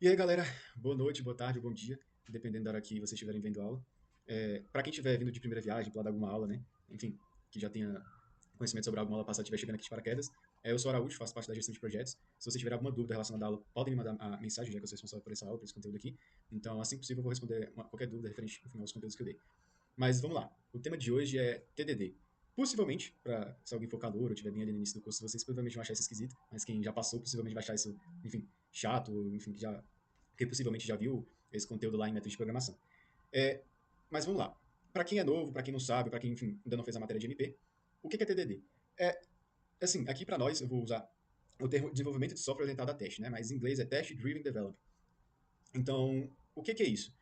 E aí, galera, boa noite, boa tarde, bom dia, dependendo da hora que vocês estiverem vendo a aula. Para quem estiver vindo de primeira viagem, pular de alguma aula, né? Enfim, que já tenha conhecimento sobre alguma aula passada, estiver chegando aqui de paraquedas. Eu sou Araújo, faço parte da gestão de projetos. Se vocês tiverem alguma dúvida relacionada à aula, podem me mandar a mensagem, já que eu sou responsável por essa aula, por esse conteúdo aqui. Então, assim que possível, eu vou responder qualquer dúvida referente, enfim, aos conteúdos que eu dei. Mas vamos lá. O tema de hoje é TDD. Possivelmente, se alguém for calor ou estiver bem ali no início do curso, vocês provavelmente vão achar isso esquisito, mas quem já passou possivelmente vai achar isso, enfim, chato, ou, enfim, que possivelmente já viu esse conteúdo lá em método de programação. É, mas vamos lá. Para quem é novo, para quem não sabe, para quem, enfim, ainda não fez a matéria de MP, o que é TDD? É, assim, aqui para nós, eu vou usar o termo desenvolvimento de software orientado a teste, né? Mas em inglês é Test Driven Development. Então, o que é isso?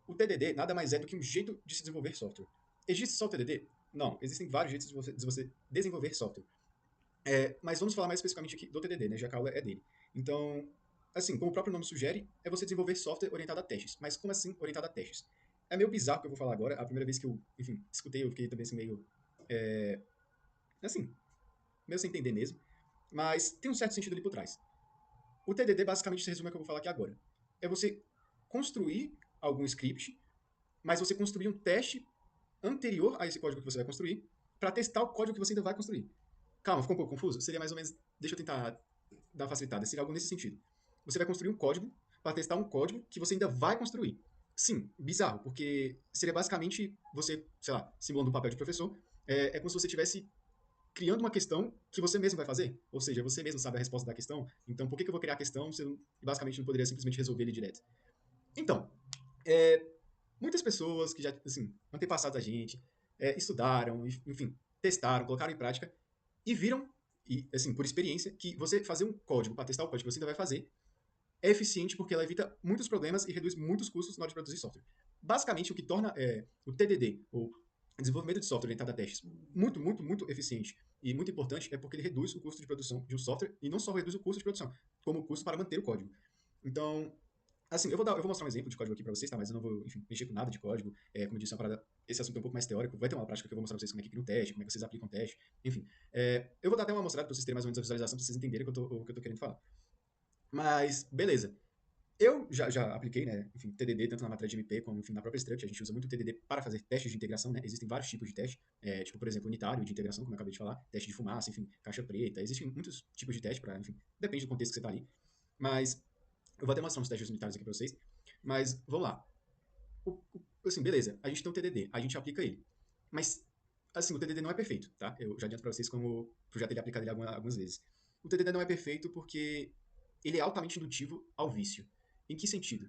O TDD nada mais é do que um jeito de se desenvolver software. Existe só o TDD? Não, existem vários jeitos de você desenvolver software. Mas vamos falar mais especificamente aqui do TDD, né, já que a aula é dele. Então, assim, como o próprio nome sugere, é você desenvolver software orientado a testes. Mas como assim orientado a testes? É meio bizarro o que eu vou falar agora. A primeira vez que eu, enfim, escutei, eu fiquei também assim meio, assim, meio sem entender mesmo. Mas tem um certo sentido ali por trás. O TDD basicamente se resume ao que eu vou falar aqui agora. É você construir algum script, mas você construir um teste anterior a esse código que você vai construir para testar o código que você ainda vai construir. Calma, ficou um pouco confuso? Seria mais ou menos. Deixa eu tentar dar uma facilitada. Seria algo nesse sentido. Você vai construir um código para testar um código que você ainda vai construir. Sim, bizarro, porque seria basicamente você, sei lá, simulando um papel de professor, é como se você estivesse criando uma questão que você mesmo vai fazer. Ou seja, você mesmo sabe a resposta da questão, então por que eu vou criar a questão se eu basicamente não poderia simplesmente resolver ele direto? Então, muitas pessoas que já, assim, antepassados da gente, estudaram, enfim, testaram, colocaram em prática e viram, e, assim, por experiência, que você fazer um código para testar o código que você ainda vai fazer é eficiente porque ela evita muitos problemas e reduz muitos custos na hora de produzir software. Basicamente, o que torna o TDD, ou desenvolvimento de software orientado a testes, muito, muito, muito eficiente e muito importante é porque ele reduz o custo de produção de um software e não só reduz o custo de produção, como o custo para manter o código. Então, assim, eu vou mostrar um exemplo de código aqui para vocês, tá? Mas eu não vou, enfim, mexer com nada de código. Como eu disse, esse assunto é um pouco mais teórico. Vai ter uma prática que eu vou mostrar pra vocês como é que cria um teste, como é que vocês aplicam um teste. Enfim, eu vou dar até uma mostrada para vocês terem mais ou menos a visualização, para vocês entenderem o que eu tô querendo falar. Mas, beleza. Eu já apliquei, né, enfim, TDD tanto na matéria de MP como, enfim, na própria Struct. A gente usa muito o TDD para fazer testes de integração, né? Existem vários tipos de teste, tipo, por exemplo, unitário de integração, como eu acabei de falar, teste de fumaça, enfim, caixa preta. Existem muitos tipos de teste para, enfim, depende do contexto que você está ali. Mas eu vou até mostrar uns testes unitários aqui para vocês. Mas vamos lá. Assim, beleza, a gente tem o TDD, a gente aplica ele. Mas, assim, o TDD não é perfeito, tá? Eu já adianto para vocês como eu já teria aplicado ele algumas vezes. O TDD não é perfeito porque ele é altamente indutivo ao vício. Em que sentido?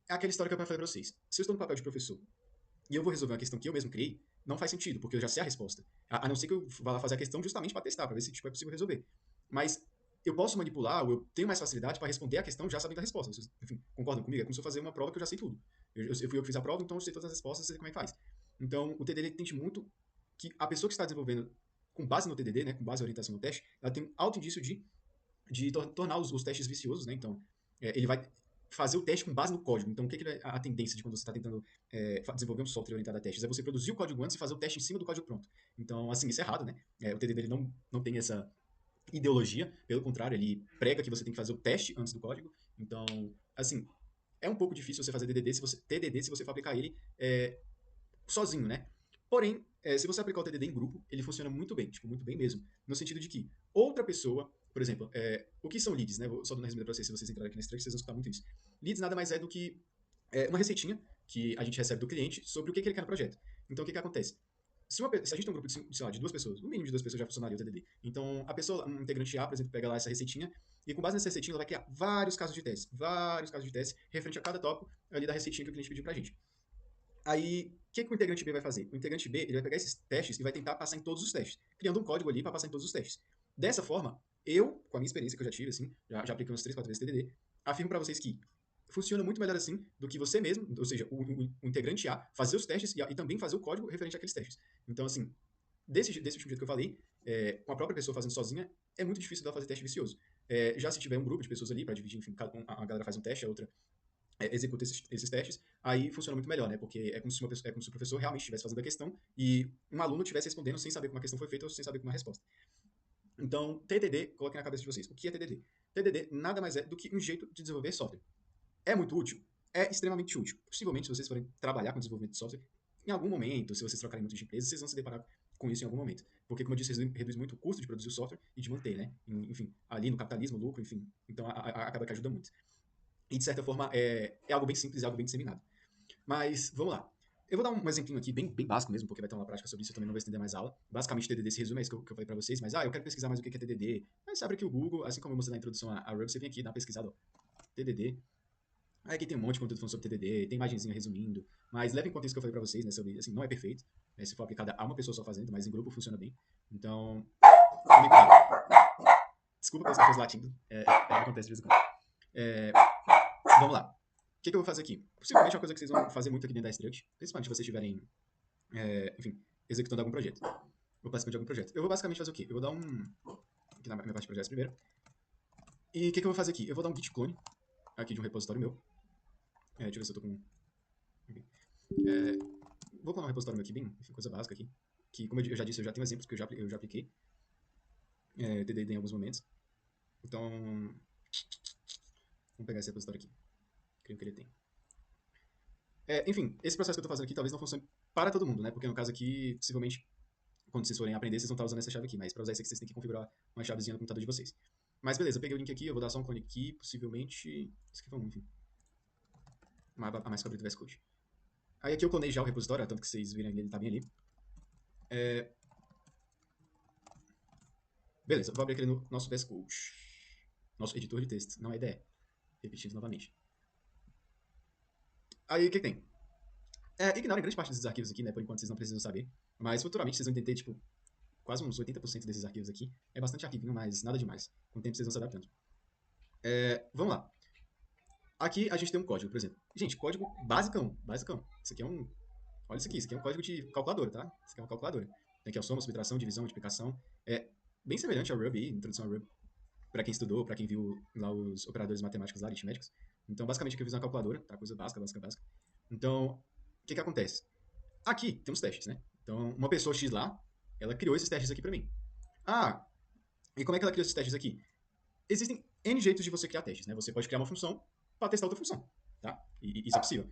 É aquela história que eu falei para vocês. Se eu estou no papel de professor e eu vou resolver uma questão que eu mesmo criei, não faz sentido, porque eu já sei a resposta. A não ser que eu vá lá fazer a questão justamente para testar, para ver se tipo, é possível resolver. Mas eu posso manipular, ou eu tenho mais facilidade para responder a questão já sabendo a resposta. Vocês, enfim, concordam comigo? É como se eu fazer uma prova que eu já sei tudo. Eu fui eu que fiz a prova, então eu sei todas as respostas, eu sei como é que faz. Então, o TDD tende muito que a pessoa que está desenvolvendo com base no TDD, né, com base na orientação no teste, ela tem um alto indício de tornar os testes viciosos, né? Então, ele vai fazer o teste com base no código. Então, o que, que é a tendência de quando você está tentando desenvolver um software orientado a testes? É você produzir o código antes e fazer o teste em cima do código pronto. Então, assim, isso é errado, né? O TDD ele não tem essa ideologia, pelo contrário, ele prega que você tem que fazer o teste antes do código. Então, assim, é um pouco difícil você fazer TDD se você for aplicar ele sozinho, né? Porém, se você aplicar o TDD em grupo, ele funciona muito bem, tipo, muito bem mesmo. No sentido de que outra pessoa, por exemplo, o que são leads, né? Vou só dando uma resumida para vocês, se vocês entrarem aqui na Struct, vocês vão escutar muito isso. Leads nada mais é do que uma receitinha que a gente recebe do cliente sobre o que ele quer no projeto. Então, o que acontece? Se a gente tem um grupo de, sei lá, de duas pessoas, no mínimo de duas pessoas já funcionaria o TDD. Então, a pessoa, um integrante A, por exemplo, pega lá essa receitinha e com base nessa receitinha ela vai criar vários casos de teste referente a cada tópico ali da receitinha que o cliente pediu pra gente. Aí, o que o integrante B vai fazer? O integrante B ele vai pegar esses testes e vai tentar passar em todos os testes, criando um código ali para passar em todos os testes. Dessa forma, eu, com a minha experiência que eu já tive, assim, já apliquei uns 3, 4 vezes TDD, afirmo para vocês que funciona muito melhor assim do que você mesmo, ou seja, o integrante A, fazer os testes e também fazer o código referente àqueles testes. Então, assim, desse último jeito que eu falei, com a própria pessoa fazendo sozinha, é muito difícil dela fazer teste vicioso. Já se tiver um grupo de pessoas ali para dividir, enfim, a galera faz um teste, a outra executa esses testes, aí funciona muito melhor, né? Porque é como se o professor realmente estivesse fazendo a questão e um aluno estivesse respondendo sem saber como a questão foi feita ou sem saber como a resposta. Então, TDD, coloquem na cabeça de vocês. O que é TDD? TDD nada mais é do que um jeito de desenvolver software. É muito útil? É extremamente útil. Possivelmente, se vocês forem trabalhar com desenvolvimento de software, em algum momento, se vocês trocarem muito de empresa, vocês vão se deparar com isso em algum momento. Porque, como eu disse, reduz muito o custo de produzir o software e de manter, né? Enfim, ali no capitalismo, lucro, enfim. Então, acaba que ajuda muito. E, de certa forma, é algo bem simples, é algo bem disseminado. Mas, vamos lá. Eu vou dar um exemplinho aqui, bem básico mesmo, porque vai ter uma prática sobre isso, eu também não vou estender mais a aula. Basicamente, TDD se resume a isso que eu falei pra vocês, mas, eu quero pesquisar mais o que é TDD. Aí você abre aqui o Google, assim como eu mostrei na introdução a Ruby, você vem aqui e dá uma pesquisada, ó, TDD. Aí aqui tem um monte de conteúdo falando sobre TDD, tem imagenzinha resumindo, mas leve em conta isso que eu falei pra vocês, né, sobre, assim, não é perfeito, né, se for aplicada a uma pessoa só fazendo, mas em grupo funciona bem. Então, tomem cuidado. Desculpa pelos cachorros latindo, acontece de vez em quando. Vamos lá. O que eu vou fazer aqui? Possivelmente é uma coisa que vocês vão fazer muito aqui dentro da Struct, principalmente se vocês estiverem, enfim, executando algum projeto, ou participando de algum projeto. Eu vou basicamente fazer o quê? Eu vou dar aqui na minha parte de projetos primeiro, e o que eu vou fazer aqui? Eu vou dar um git clone, aqui de um repositório meu. Deixa eu ver se eu tô com... Vou clonar um repositório meu aqui, bem, enfim, coisa básica aqui, que, como eu já disse, eu já tenho exemplos que eu já apliquei TDD em alguns momentos. Então, vamos pegar esse repositório aqui. Creio que ele tem. Enfim, esse processo que eu estou fazendo aqui talvez não funcione para todo mundo, né? Porque no caso aqui, possivelmente, quando vocês forem aprender, vocês vão estar usando essa chave aqui. Mas para usar isso aqui, vocês têm que configurar uma chavezinha no computador de vocês. Mas beleza, eu peguei o link aqui, eu vou dar só um clone aqui, possivelmente... Isso aqui foi enfim. Uma aba a mais que eu abri do VS Code. Aí aqui eu clonei já o repositório, tanto que vocês viram ele tá bem ali. Beleza, vou abrir aqui no nosso VS Code. Nosso editor de texto, não é IDE. Repetindo novamente. Aí o que tem? Ignorem grande parte desses arquivos aqui, né? Por enquanto vocês não precisam saber. Mas futuramente vocês vão entender, tipo, quase uns 80% desses arquivos aqui. É bastante arquivinho, mas nada demais. Com o tempo vocês vão se adaptando. Vamos lá. Aqui a gente tem um código, por exemplo. Gente, código basicão. Isso aqui é um... Olha isso aqui, isso aqui é um código de calculadora, tá? Isso aqui é uma calculadora. Tem aqui a soma, subtração, divisão, multiplicação. É bem semelhante ao Ruby, introdução ao Ruby. Pra quem estudou, pra quem viu lá os operadores matemáticos lá, aritméticos. Então, basicamente, aqui eu fiz uma calculadora, tá? Coisa básica. Então, o que acontece? Aqui tem uns testes, né? Então, uma pessoa X lá, ela criou esses testes aqui pra mim. E como é que ela criou esses testes aqui? Existem N jeitos de você criar testes, né? Você pode criar uma função para testar outra função, tá? E isso é possível.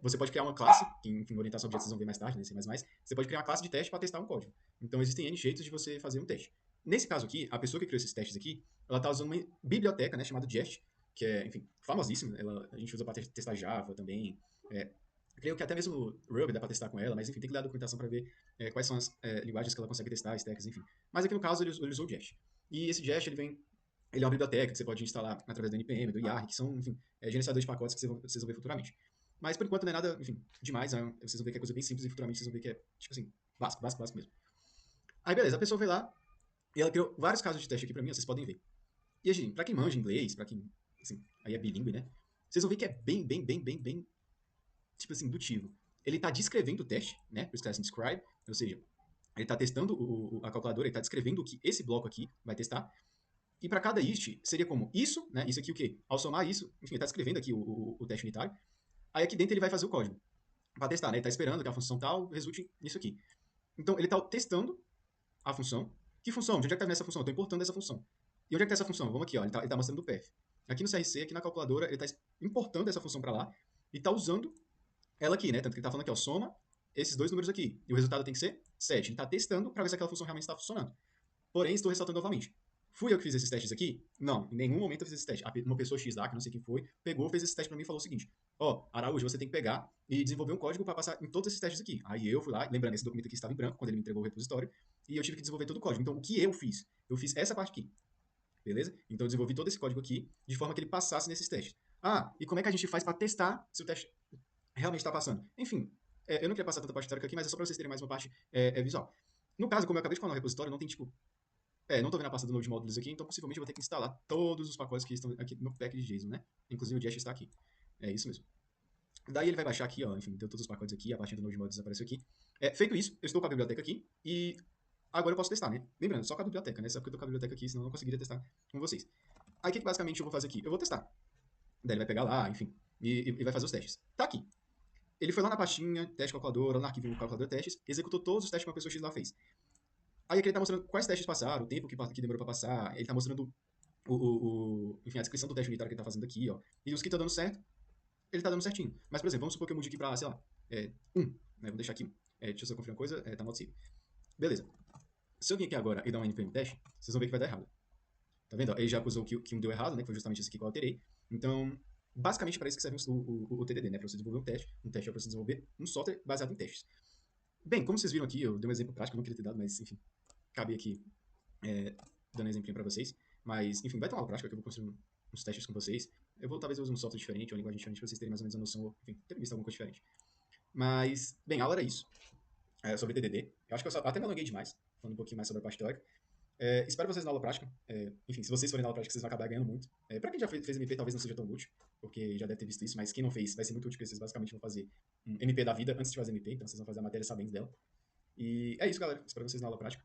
Você pode criar uma classe, que em orientação a objetos vocês vão ver mais tarde, né? Você pode criar uma classe de teste para testar um código. Então, existem N jeitos de você fazer um teste. Nesse caso aqui, a pessoa que criou esses testes aqui, ela está usando uma biblioteca, né, chamada Jest, que é, enfim, famosíssima. A gente usa para testar Java também. Creio que até mesmo Ruby dá para testar com ela, mas enfim, tem que ler a documentação para ver quais são as linguagens que ela consegue testar, stacks, enfim. Mas aqui no caso, ele usou o Jest. E esse Jest, ele é uma biblioteca que você pode instalar através do NPM, do YARN, que são, enfim, gerenciadores de pacotes que vocês vão ver futuramente. Mas, por enquanto, não é nada, enfim, demais. Vocês vão ver que é coisa bem simples e futuramente vocês vão ver que é, tipo assim, básico mesmo. Aí, beleza, a pessoa foi lá e ela criou vários casos de teste aqui pra mim, vocês podem ver. E, gente, pra quem manja inglês, pra quem, assim, aí é bilíngue, né? Vocês vão ver que é bem, tipo assim, indutivo. Ele tá descrevendo o teste, né? Por isso que é assim, describe, ou seja, ele tá testando a calculadora, ele tá descrevendo o que esse bloco aqui vai testar. E para cada ist, seria como isso, né? Isso aqui o quê? Ao somar isso, enfim, ele está escrevendo aqui o teste unitário. Aí aqui dentro ele vai fazer o código para testar, né? Ele está esperando que a função tal resulte nisso aqui. Então ele está testando a função. Que função? De onde é que está nessa função? Eu estou importando essa função. E onde é que está essa função? Vamos aqui, ó. Ele tá mostrando o path. Aqui no CRC, aqui na calculadora, ele está importando essa função para lá e está usando ela aqui, né? Tanto que ele está falando aqui, ó, soma esses dois números aqui. E o resultado tem que ser 7. Ele está testando para ver se aquela função realmente está funcionando. Porém, estou ressaltando novamente. Fui eu que fiz esses testes aqui? Não, em nenhum momento eu fiz esse teste. Uma pessoa X lá, que não sei quem foi, pegou, fez esse teste pra mim e falou o seguinte: Araújo, você tem que pegar e desenvolver um código para passar em todos esses testes aqui. Aí eu fui lá, lembrando, esse documento aqui estava em branco quando ele me entregou o repositório, e eu tive que desenvolver todo o código. Então, o que eu fiz? Eu fiz essa parte aqui, beleza? Então, eu desenvolvi todo esse código aqui, de forma que ele passasse nesses testes. E como é que a gente faz para testar se o teste realmente está passando? Enfim, eu não queria passar tanta parte teórica aqui, mas é só para vocês terem mais uma parte visual. No caso, como eu acabei de falar no repositório, não tem, tipo, não tô vendo a pasta do Node Modules aqui, então possivelmente eu vou ter que instalar todos os pacotes que estão aqui no pack de JSON, né? Inclusive o Jest está aqui. É isso mesmo. Daí ele vai baixar aqui, ó, enfim, deu todos os pacotes aqui, a partir do Node Modules apareceu aqui. Feito isso, eu estou com a biblioteca aqui e agora eu posso testar, né? Lembrando, só com a biblioteca, né? Só porque eu tô com a biblioteca aqui, senão eu não conseguiria testar com vocês. Aí o que basicamente eu vou fazer aqui? Eu vou testar. Daí ele vai pegar lá, enfim, e vai fazer os testes. Tá aqui. Ele foi lá na pastinha, teste calculadora, lá no arquivo calculador testes, executou todos os testes que uma pessoa X lá fez. Aí aqui ele tá mostrando quais testes passaram, o tempo que demorou pra passar, ele tá mostrando enfim, a descrição do teste unitário que ele tá fazendo aqui, ó. E os que tá dando certo, ele tá dando certinho. Mas, por exemplo, vamos supor que eu mude aqui pra, sei lá, 1, né? Vou deixar aqui 1. Deixa eu só conferir uma coisa, tá no modo civil. Beleza. Se eu vir aqui agora e dar um npm teste, vocês vão ver que vai dar errado. Tá vendo? Ele já acusou que um deu errado, né? Que foi justamente esse aqui que eu alterei. Então, basicamente para isso que serve o TDD, né? Para você desenvolver um teste é para você desenvolver um software baseado em testes. Bem, como vocês viram aqui, eu dei um exemplo prático, eu não queria ter dado, mas enfim, cabe aqui dando um exemplinho para vocês. Mas, enfim, vai ter uma aula prática que eu vou construir uns testes com vocês. Eu vou talvez usar um software diferente, uma linguagem diferente, para vocês terem mais ou menos a noção, ou, enfim, terem visto alguma coisa diferente. Mas, bem, a aula era isso, sobre TDD. Eu acho que eu até me alonguei demais, falando um pouquinho mais sobre a parte teórica. Espero vocês na aula prática. Enfim, se vocês forem na aula prática, vocês vão acabar ganhando muito. Para quem já fez MP, talvez não seja tão útil, porque já deve ter visto isso, mas quem não fez vai ser muito útil, porque vocês basicamente vão fazer um MP da vida antes de fazer MP, então vocês vão fazer a matéria sabendo dela. E é isso, galera. Espero vocês na aula prática.